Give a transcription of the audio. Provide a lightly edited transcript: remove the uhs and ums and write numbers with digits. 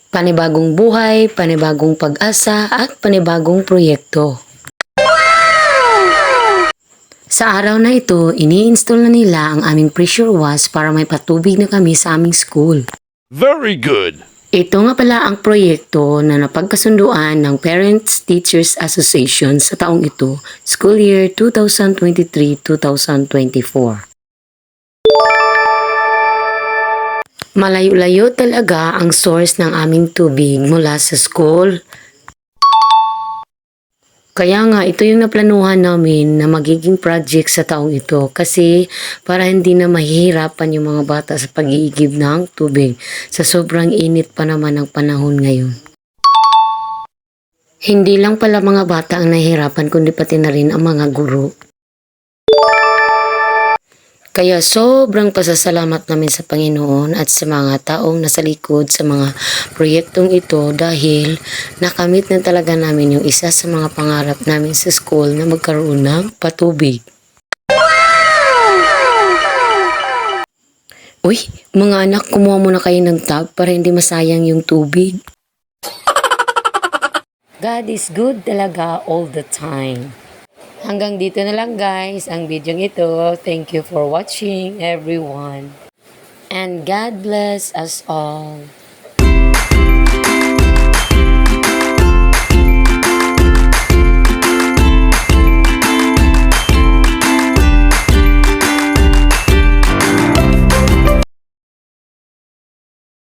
Panibagong buhay, panibagong pag-asa at panibagong proyekto. Sa araw na ito, ini-install na nila ang aming pressure wash para may patubig na kami sa aming school. Very good. Ito nga pala ang proyekto na napagkasunduan ng Parents Teachers Association sa taong ito, school year 2023-2024. Malayo-layo talaga ang source ng aming tubig mula sa school. Kaya nga ito yung naplanuhan namin na magiging project sa taong ito kasi para hindi na mahihirapan yung mga bata sa pag-iigib ng tubig sa sobrang init pa naman ng panahon ngayon. Hindi lang pala mga bata ang nahihirapan kundi pati na rin ang mga guro. Kaya sobrang pasasalamat namin sa Panginoon at sa mga taong nasa likod sa mga proyektong ito dahil nakamit na talaga namin yung isa sa mga pangarap namin sa school na magkaroon ng patubig. Uy, mga anak, kumuha muna kayo ng tub para hindi masayang yung tubig. God is good talaga all the time. Hanggang dito na lang guys ang video ito. Thank you for watching everyone. And God bless us all.